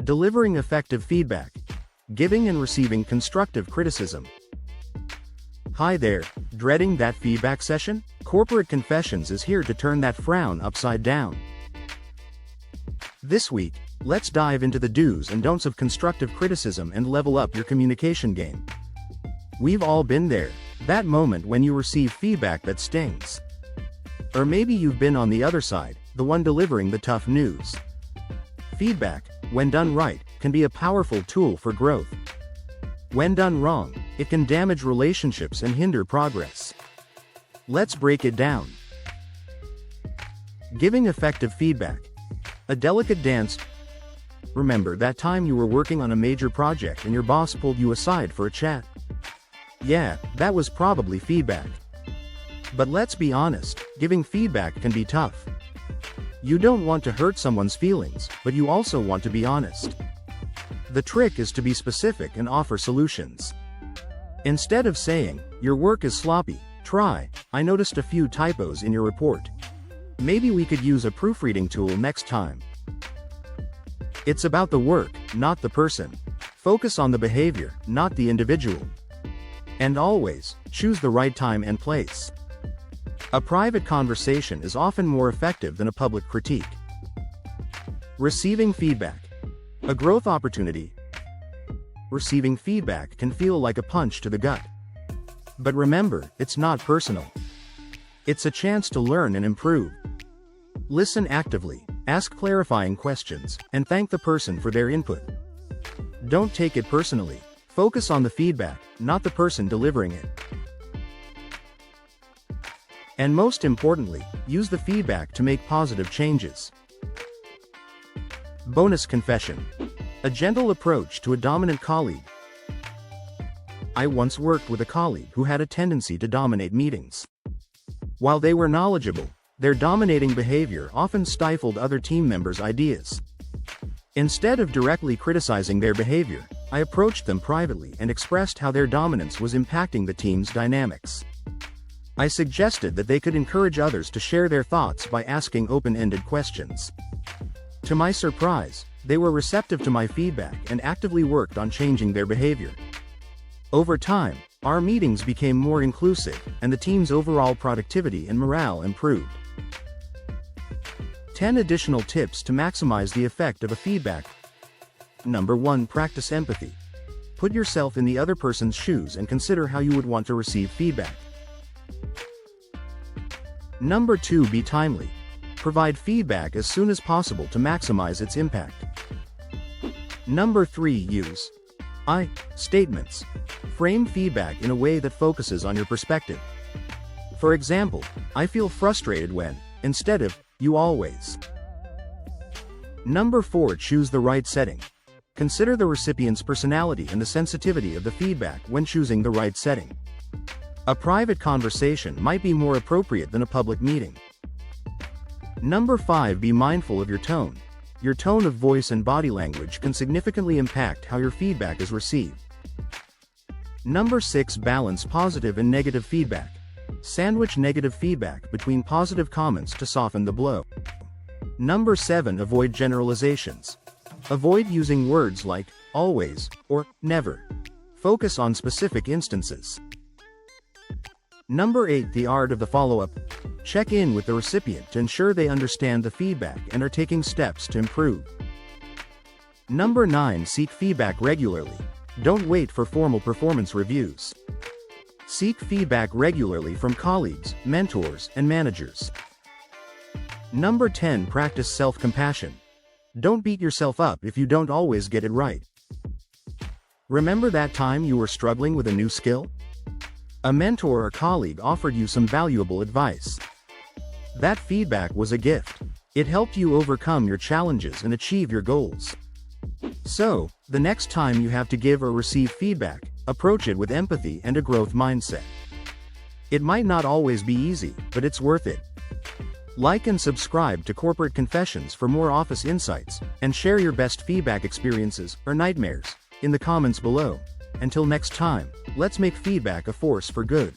Delivering effective feedback. Giving and receiving constructive criticism. Hi there, dreading that feedback session? Corporate Confessions is here to turn that frown upside down. This week, let's dive into the do's and don'ts of constructive criticism and level up your communication game. We've all been there, that moment when you receive feedback that stings. Or maybe you've been on the other side, the one delivering the tough news. Feedback, when done right, can be a powerful tool for growth. When done wrong, it can damage relationships and hinder progress. Let's break it down. Giving effective feedback. A delicate dance. Remember that time you were working on a major project and your boss pulled you aside for a chat? Yeah, that was probably feedback. But let's be honest, giving feedback can be tough. You don't want to hurt someone's feelings, but you also want to be honest. The trick is to be specific and offer solutions. Instead of saying, "Your work is sloppy," try, "I noticed a few typos in your report. Maybe we could use a proofreading tool next time." It's about the work, not the person. Focus on the behavior, not the individual. And always, choose the right time and place. A private conversation is often more effective than a public critique. Receiving feedback. A growth opportunity. Receiving feedback can feel like a punch to the gut. But remember, it's not personal. It's a chance to learn and improve. Listen actively, ask clarifying questions, and thank the person for their input. Don't take it personally. Focus on the feedback, not the person delivering it. And most importantly, use the feedback to make positive changes. Bonus confession. A gentle approach to a dominant colleague. I once worked with a colleague who had a tendency to dominate meetings. While they were knowledgeable, their dominating behavior often stifled other team members' ideas. Instead of directly criticizing their behavior, I approached them privately and expressed how their dominance was impacting the team's dynamics. I suggested that they could encourage others to share their thoughts by asking open-ended questions. To my surprise, they were receptive to my feedback and actively worked on changing their behavior. Over time, our meetings became more inclusive, and the team's overall productivity and morale improved. 10 additional tips to maximize the effect of a feedback. Number 1. Practice empathy. Put yourself in the other person's shoes and consider how you would want to receive feedback. Number 2. Be timely. Provide feedback as soon as possible to maximize its impact. Number 3. Use I statements. Frame feedback in a way that focuses on your perspective. For example, "I feel frustrated when," instead of "you always." Number 4. Choose the right setting. Consider the recipient's personality and the sensitivity of the feedback when choosing the right setting. A private conversation might be more appropriate than a public meeting. Number 5. Be mindful of your tone. Your tone of voice and body language can significantly impact how your feedback is received. Number 6. Balance positive and negative feedback. Sandwich negative feedback between positive comments to soften the blow. Number 7. Avoid generalizations. Avoid using words like always or never. Focus on specific instances. Number 8. The art of the follow-up. Check in with the recipient to ensure they understand the feedback and are taking steps to improve. Number 9. Seek feedback regularly. Don't wait for formal performance reviews. Seek feedback regularly from colleagues, mentors, and managers. Number 10. Practice self-compassion. Don't beat yourself up if you don't always get it right. Remember that time you were struggling with a new skill? A mentor or colleague offered you some valuable advice. That feedback was a gift. It helped you overcome your challenges and achieve your goals. So, the next time you have to give or receive feedback, approach it with empathy and a growth mindset. It might not always be easy, but it's worth it. Like and subscribe to Corporate Confessions for more office insights, and share your best feedback experiences or nightmares in the comments below. Until next time, let's make feedback a force for good.